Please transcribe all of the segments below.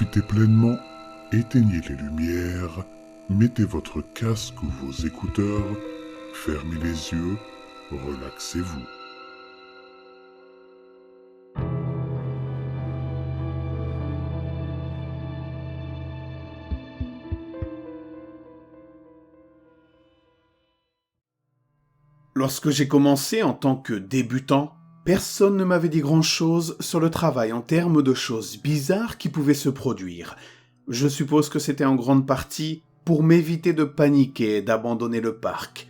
profitez pleinement, éteignez les lumières, mettez votre casque ou vos écouteurs, fermez les yeux, relaxez-vous. Lorsque j'ai commencé en tant que débutant, personne ne m'avait dit grand-chose sur le travail en termes de choses bizarres qui pouvaient se produire. Je suppose que c'était en grande partie pour m'éviter de paniquer et d'abandonner le parc.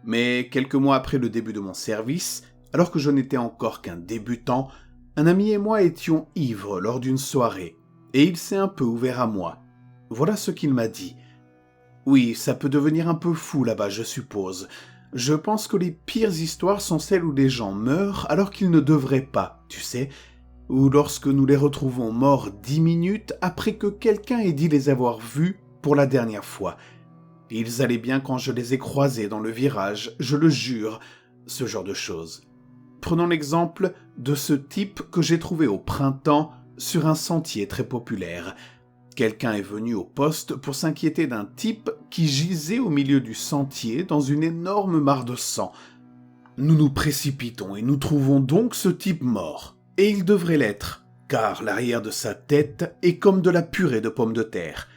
Mais quelques mois après le début de mon service, alors que je n'étais encore qu'un débutant, un ami et moi étions ivres lors d'une soirée, et il s'est un peu ouvert à moi. Voilà ce qu'il m'a dit. Oui, ça peut devenir un peu fou là-bas, je suppose. Je pense que les pires histoires sont celles où les gens meurent alors qu'ils ne devraient pas, tu sais, ou lorsque nous les retrouvons morts 10 minutes après que quelqu'un ait dit les avoir vus pour la dernière fois. Ils allaient bien quand je les ai croisés dans le virage, je le jure, ce genre de choses. Prenons l'exemple de ce type que j'ai trouvé au printemps sur un sentier très populaire. Quelqu'un est venu au poste pour s'inquiéter d'un type qui gisait au milieu du sentier dans une énorme mare de sang. Nous nous précipitons et nous trouvons donc ce type mort. Et il devrait l'être, car l'arrière de sa tête est comme de la purée de pommes de terre.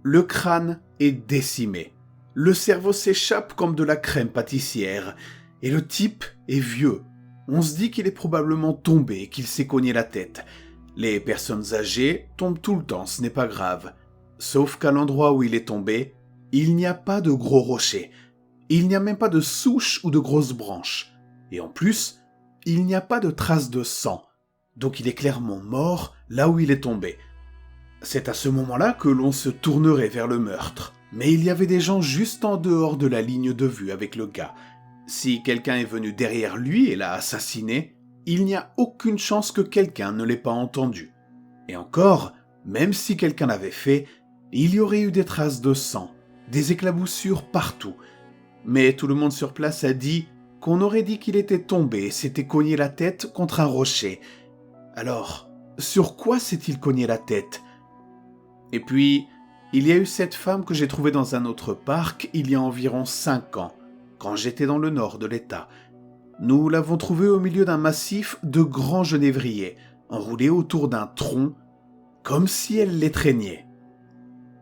Le crâne est décimé. Le cerveau s'échappe comme de la crème pâtissière. Et le type est vieux. On se dit qu'il est probablement tombé et qu'il s'est cogné la tête. Les personnes âgées tombent tout le temps, ce n'est pas grave. Sauf qu'à l'endroit où il est tombé, il n'y a pas de gros rochers. Il n'y a même pas de souches ou de grosses branches. Et en plus, il n'y a pas de traces de sang. Donc il est clairement mort là où il est tombé. C'est à ce moment-là que l'on se tournerait vers le meurtre. Mais il y avait des gens juste en dehors de la ligne de vue avec le gars. Si quelqu'un est venu derrière lui et l'a assassiné, il n'y a aucune chance que quelqu'un ne l'ait pas entendu. Et encore, même si quelqu'un l'avait fait, il y aurait eu des traces de sang, des éclaboussures partout. Mais tout le monde sur place a dit qu'on aurait dit qu'il était tombé et s'était cogné la tête contre un rocher. Alors, sur quoi s'est-il cogné la tête ? Et puis, il y a eu cette femme que j'ai trouvée dans un autre parc il y a environ 5 ans, quand j'étais dans le nord de l'État. Nous l'avons trouvée au milieu d'un massif de grands genévriers, enroulés autour d'un tronc, comme si elle les traînait.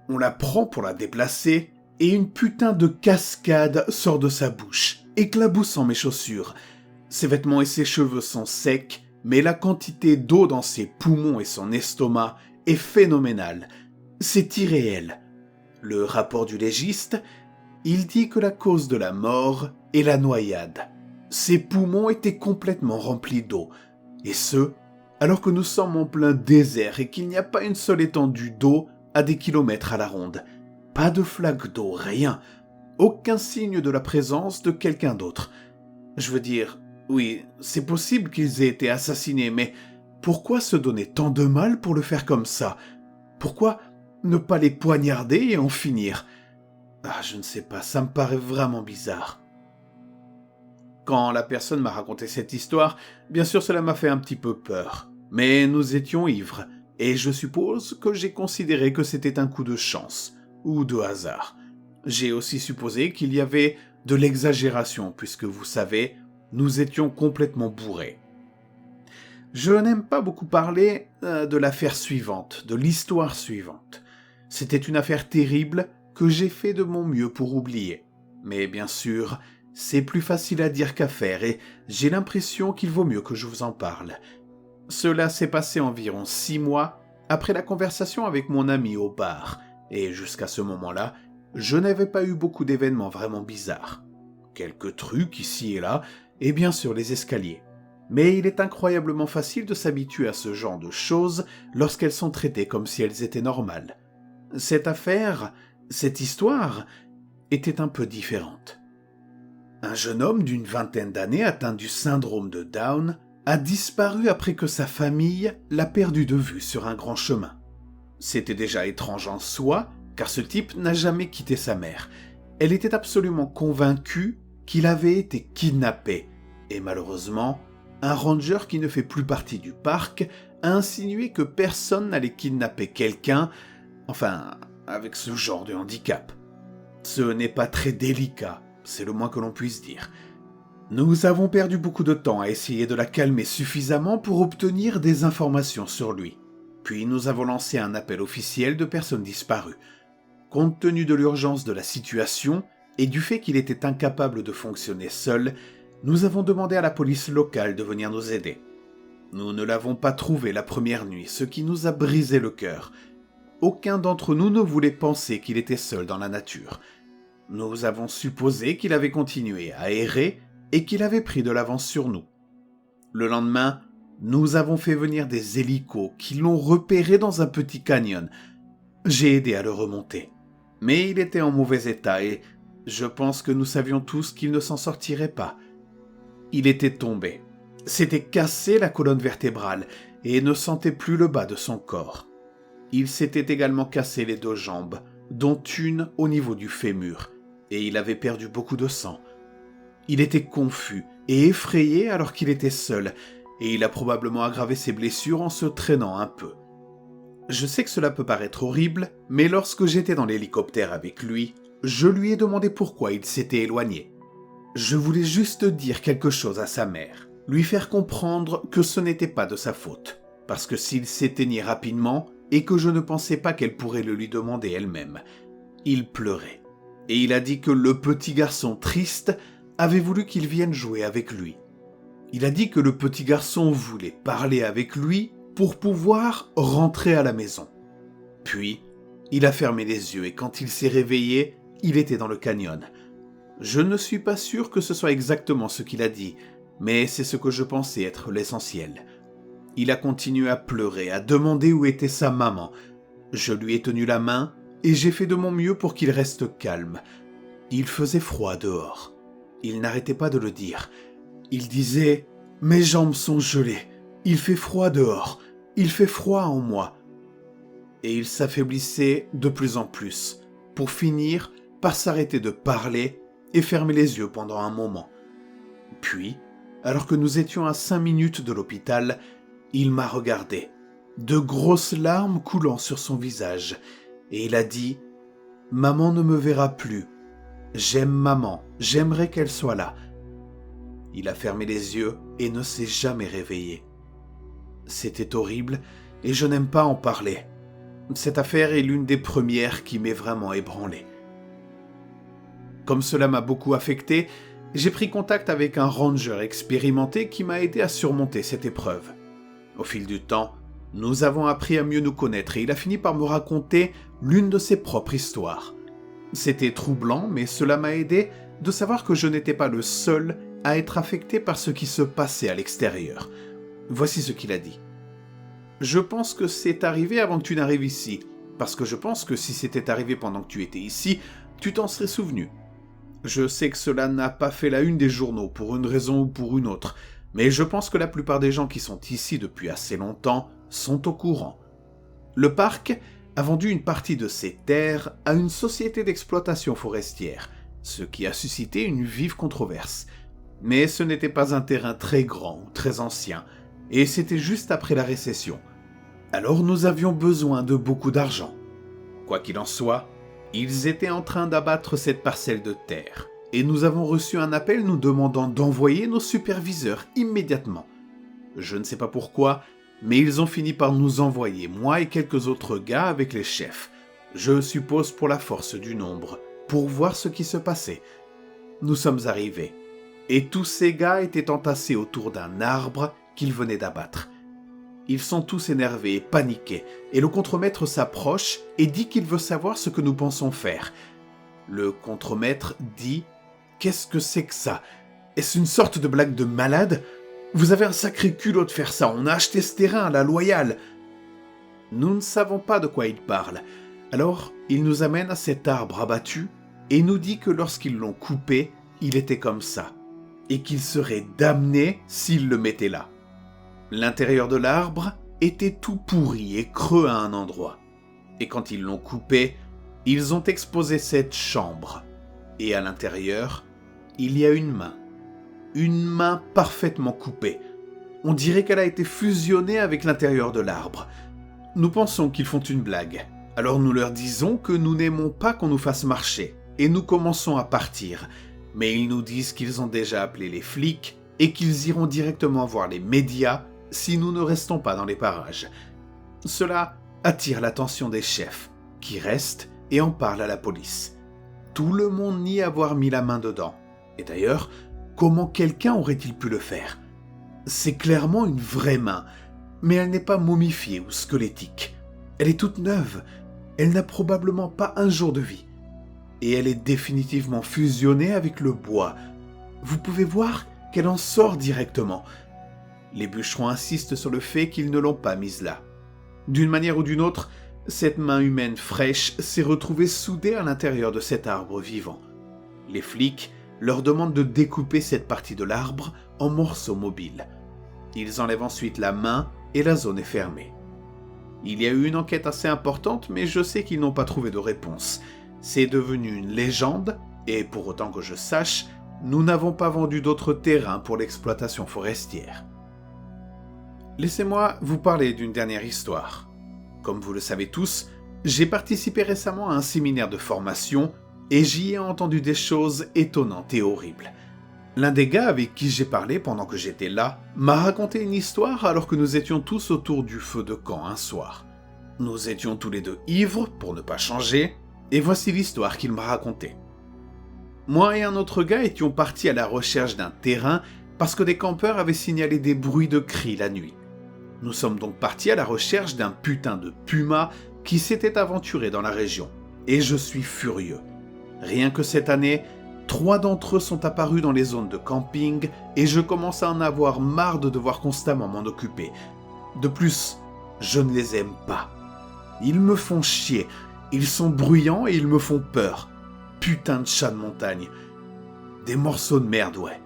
On la prend pour la déplacer, et une putain de cascade sort de sa bouche, éclaboussant mes chaussures. Ses vêtements et ses cheveux sont secs, mais la quantité d'eau dans ses poumons et son estomac est phénoménale. C'est irréel. Le rapport du légiste, il dit que la cause de la mort est la noyade. Ses poumons étaient complètement remplis d'eau, et ce, alors que nous sommes en plein désert et qu'il n'y a pas une seule étendue d'eau à des kilomètres à la ronde. Pas de flaque d'eau, rien. Aucun signe de la présence de quelqu'un d'autre. Je veux dire, oui, c'est possible qu'ils aient été assassinés, mais pourquoi se donner tant de mal pour le faire comme ça ? Pourquoi ne pas les poignarder et en finir ? Ah, je ne sais pas, ça me paraît vraiment bizarre. Quand la personne m'a raconté cette histoire, bien sûr cela m'a fait un petit peu peur. Mais nous étions ivres, et je suppose que j'ai considéré que c'était un coup de chance, ou de hasard. J'ai aussi supposé qu'il y avait de l'exagération, puisque vous savez, nous étions complètement bourrés. Je n'aime pas beaucoup parler de l'affaire suivante, de l'histoire suivante. C'était une affaire terrible que j'ai fait de mon mieux pour oublier. Mais bien sûr, c'est plus facile à dire qu'à faire et j'ai l'impression qu'il vaut mieux que je vous en parle. Cela s'est passé environ 6 mois après la conversation avec mon ami au bar, et jusqu'à ce moment-là, je n'avais pas eu beaucoup d'événements vraiment bizarres. Quelques trucs ici et là, et bien sûr les escaliers. Mais il est incroyablement facile de s'habituer à ce genre de choses lorsqu'elles sont traitées comme si elles étaient normales. Cette affaire, cette histoire, était un peu différente. Un jeune homme d'une 20aine d'années atteint du syndrome de Down a disparu après que sa famille l'a perdu de vue sur un grand chemin. C'était déjà étrange en soi, car ce type n'a jamais quitté sa mère. Elle était absolument convaincue qu'il avait été kidnappé, et malheureusement, un ranger qui ne fait plus partie du parc a insinué que personne n'allait kidnapper quelqu'un, enfin, avec ce genre de handicap. Ce n'est pas très délicat, c'est le moins que l'on puisse dire. Nous avons perdu beaucoup de temps à essayer de la calmer suffisamment pour obtenir des informations sur lui. Puis nous avons lancé un appel officiel de personnes disparues. Compte tenu de l'urgence de la situation et du fait qu'il était incapable de fonctionner seul, nous avons demandé à la police locale de venir nous aider. Nous ne l'avons pas trouvé la première nuit, ce qui nous a brisé le cœur. Aucun d'entre nous ne voulait penser qu'il était seul dans la nature. Nous avons supposé qu'il avait continué à errer et qu'il avait pris de l'avance sur nous. Le lendemain, nous avons fait venir des hélicos qui l'ont repéré dans un petit canyon. J'ai aidé à le remonter. Mais il était en mauvais état et je pense que nous savions tous qu'il ne s'en sortirait pas. Il était tombé, s'était cassé la colonne vertébrale et ne sentait plus le bas de son corps. Il s'était également cassé les 2 jambes, dont une au niveau du fémur, et il avait perdu beaucoup de sang. Il était confus et effrayé alors qu'il était seul, et il a probablement aggravé ses blessures en se traînant un peu. Je sais que cela peut paraître horrible, mais lorsque j'étais dans l'hélicoptère avec lui, je lui ai demandé pourquoi il s'était éloigné. Je voulais juste dire quelque chose à sa mère, lui faire comprendre que ce n'était pas de sa faute, parce que s'il s'éteignait rapidement et que je ne pensais pas qu'elle pourrait le lui demander elle-même, il pleurait. Et il a dit que le petit garçon triste avait voulu qu'il vienne jouer avec lui. Il a dit que le petit garçon voulait parler avec lui pour pouvoir rentrer à la maison. Puis, il a fermé les yeux et quand il s'est réveillé, il était dans le canyon. Je ne suis pas sûr que ce soit exactement ce qu'il a dit, mais c'est ce que je pensais être l'essentiel. Il a continué à pleurer, à demander où était sa maman. Je lui ai tenu la main et j'ai fait de mon mieux pour qu'il reste calme. Il faisait froid dehors. Il n'arrêtait pas de le dire. Il disait « Mes jambes sont gelées. Il fait froid dehors. Il fait froid en moi. » Et il s'affaiblissait de plus en plus, pour finir par s'arrêter de parler et fermer les yeux pendant un moment. Puis, alors que nous étions à 5 minutes de l'hôpital, il m'a regardé, de grosses larmes coulant sur son visage, et il a dit « Maman ne me verra plus. J'aime maman, j'aimerais qu'elle soit là. » Il a fermé les yeux et ne s'est jamais réveillé. C'était horrible et je n'aime pas en parler. Cette affaire est l'une des premières qui m'est vraiment ébranlé. Comme cela m'a beaucoup affecté, j'ai pris contact avec un ranger expérimenté qui m'a aidé à surmonter cette épreuve. Au fil du temps, nous avons appris à mieux nous connaître et il a fini par me raconter l'une de ses propres histoires. C'était troublant, mais cela m'a aidé de savoir que je n'étais pas le seul à être affecté par ce qui se passait à l'extérieur. Voici ce qu'il a dit. « Je pense que c'est arrivé avant que tu n'arrives ici, parce que je pense que si c'était arrivé pendant que tu étais ici, tu t'en serais souvenu. Je sais que cela n'a pas fait la une des journaux pour une raison ou pour une autre, mais je pense que la plupart des gens qui sont ici depuis assez longtemps sont au courant. Le parc a vendu une partie de ses terres à une société d'exploitation forestière, ce qui a suscité une vive controverse. Mais ce n'était pas un terrain très grand ou très ancien, et c'était juste après la récession. Alors nous avions besoin de beaucoup d'argent. Quoi qu'il en soit, ils étaient en train d'abattre cette parcelle de terre, et nous avons reçu un appel nous demandant d'envoyer nos superviseurs immédiatement. Je ne sais pas pourquoi, mais ils ont fini par nous envoyer, moi et quelques autres gars avec les chefs, je suppose pour la force du nombre, pour voir ce qui se passait. Nous sommes arrivés, et tous ces gars étaient entassés autour d'un arbre qu'ils venaient d'abattre. Ils sont tous énervés et paniqués, et le contremaître s'approche et dit qu'il veut savoir ce que nous pensons faire. Le contremaître dit « Qu'est-ce que c'est que ça? Est-ce une sorte de blague de malade? Vous avez un sacré culot de faire ça, on a acheté ce terrain à la loyale. » Nous ne savons pas de quoi il parle. Alors, il nous amène à cet arbre abattu et nous dit que lorsqu'ils l'ont coupé, il était comme ça, et qu'il serait damné s'il le mettait là. L'intérieur de l'arbre était tout pourri et creux à un endroit. Et quand ils l'ont coupé, ils ont exposé cette chambre. Et à l'intérieur, il y a une main parfaitement coupée, On dirait qu'elle a été fusionnée avec l'intérieur de l'arbre. Nous pensons qu'ils font une blague. Alors nous leur disons que nous n'aimons pas qu'on nous fasse marcher, et nous commençons à partir. Mais ils nous disent qu'ils ont déjà appelé les flics et qu'ils iront directement voir les médias si nous ne restons pas dans les parages. Cela attire l'attention des chefs, qui restent et en parlent à la police. Tout le monde nie avoir mis la main dedans. Et d'ailleurs, comment quelqu'un aurait-il pu le faire ? C'est clairement une vraie main, mais elle n'est pas momifiée ou squelettique. Elle est toute neuve. Elle n'a probablement pas un jour de vie. Et elle est définitivement fusionnée avec le bois. Vous pouvez voir qu'elle en sort directement. Les bûcherons insistent sur le fait qu'ils ne l'ont pas mise là. D'une manière ou d'une autre, cette main humaine fraîche s'est retrouvée soudée à l'intérieur de cet arbre vivant. Les flics leur demandent de découper cette partie de l'arbre en morceaux mobiles. Ils enlèvent ensuite la main et la zone est fermée. Il y a eu une enquête assez importante, mais je sais qu'ils n'ont pas trouvé de réponse. C'est devenu une légende, et pour autant que je sache, nous n'avons pas vendu d'autres terrains pour l'exploitation forestière. Laissez-moi vous parler d'une dernière histoire. Comme vous le savez tous, j'ai participé récemment à un séminaire de formation et j'y ai entendu des choses étonnantes et horribles. L'un des gars avec qui j'ai parlé pendant que j'étais là m'a raconté une histoire alors que nous étions tous autour du feu de camp un soir. Nous étions tous les deux ivres, pour ne pas changer, et voici l'histoire qu'il m'a racontée. Moi et un autre gars étions partis à la recherche d'un terrain parce que des campeurs avaient signalé des bruits de cris la nuit. Nous sommes donc partis à la recherche d'un putain de puma qui s'était aventuré dans la région. Et je suis furieux. Rien que cette année, 3 d'entre eux sont apparus dans les zones de camping et je commence à en avoir marre de devoir constamment m'en occuper. De plus, je ne les aime pas. Ils me font chier, ils sont bruyants et ils me font peur. Putain de chats de montagne. Des morceaux de merde, ouais.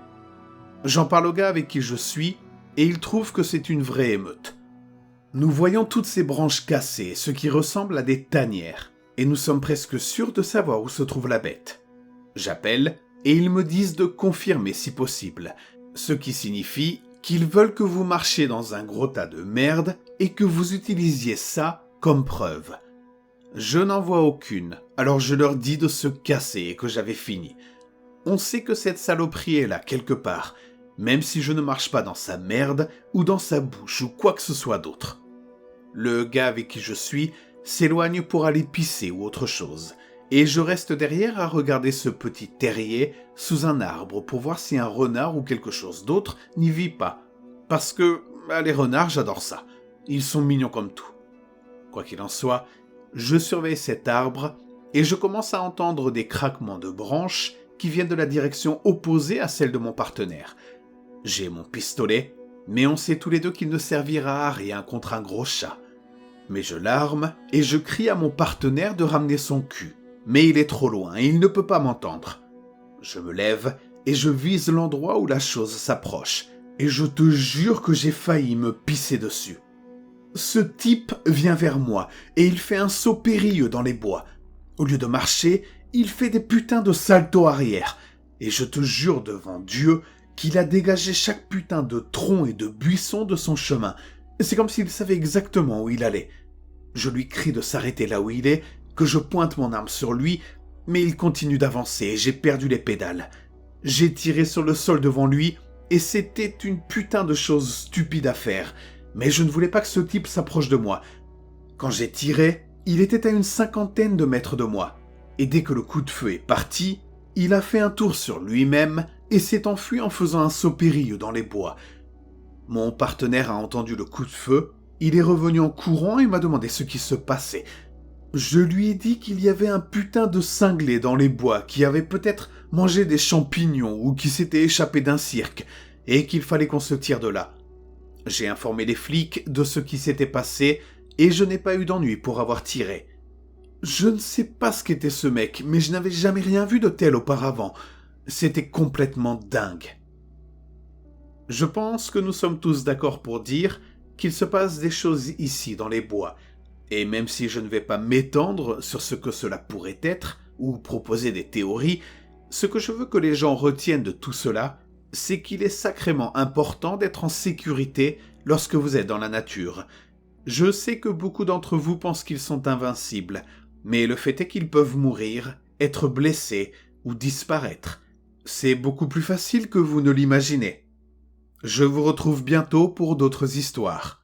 J'en parle au gars avec qui je suis et il trouve que c'est une vraie émeute. Nous voyons toutes ces branches cassées, ce qui ressemble à des tanières, et nous sommes presque sûrs de savoir où se trouve la bête. J'appelle, et ils me disent de confirmer si possible, ce qui signifie qu'ils veulent que vous marchiez dans un gros tas de merde et que vous utilisiez ça comme preuve. Je n'en vois aucune, alors je leur dis de se casser et que j'avais fini. On sait que cette saloperie est là quelque part, même si je ne marche pas dans sa merde ou dans sa bouche ou quoi que ce soit d'autre. Le gars avec qui je suis s'éloigne pour aller pisser ou autre chose, et je reste derrière à regarder ce petit terrier sous un arbre pour voir si un renard ou quelque chose d'autre n'y vit pas, parce que les renards, j'adore ça, ils sont mignons comme tout. Quoi qu'il en soit, je surveille cet arbre et je commence à entendre des craquements de branches qui viennent de la direction opposée à celle de mon partenaire. J'ai mon pistolet, mais on sait tous les deux qu'il ne servira à rien contre un gros chat. Mais je l'arme et je crie à mon partenaire de ramener son cul. Mais il est trop loin et il ne peut pas m'entendre. Je me lève et je vise l'endroit où la chose s'approche. Et je te jure que j'ai failli me pisser dessus. Ce type vient vers moi et il fait un saut périlleux dans les bois. Au lieu de marcher, il fait des putains de saltos arrière. Et je te jure devant Dieu qu'il a dégagé chaque putain de tronc et de buisson de son chemin. C'est comme s'il savait exactement où il allait. Je lui crie de s'arrêter là où il est, que je pointe mon arme sur lui, mais il continue d'avancer et j'ai perdu les pédales. J'ai tiré sur le sol devant lui et c'était une putain de chose stupide à faire, mais je ne voulais pas que ce type s'approche de moi. Quand j'ai tiré, il était à une 50aine de mètres de moi, et dès que le coup de feu est parti, il a fait un tour sur lui-même et s'est enfui en faisant un saut périlleux dans les bois. Mon partenaire a entendu le coup de feu, il est revenu en courant et m'a demandé ce qui se passait. Je lui ai dit qu'il y avait un putain de cinglé dans les bois qui avait peut-être mangé des champignons ou qui s'était échappé d'un cirque et qu'il fallait qu'on se tire de là. J'ai informé les flics de ce qui s'était passé et je n'ai pas eu d'ennui pour avoir tiré. Je ne sais pas ce qu'était ce mec, mais je n'avais jamais rien vu de tel auparavant. C'était complètement dingue. Je pense que nous sommes tous d'accord pour dire qu'il se passe des choses ici dans les bois, et même si je ne vais pas m'étendre sur ce que cela pourrait être, ou proposer des théories, ce que je veux que les gens retiennent de tout cela, c'est qu'il est sacrément important d'être en sécurité lorsque vous êtes dans la nature. Je sais que beaucoup d'entre vous pensent qu'ils sont invincibles, mais le fait est qu'ils peuvent mourir, être blessés ou disparaître. C'est beaucoup plus facile que vous ne l'imaginez. Je vous retrouve bientôt pour d'autres histoires.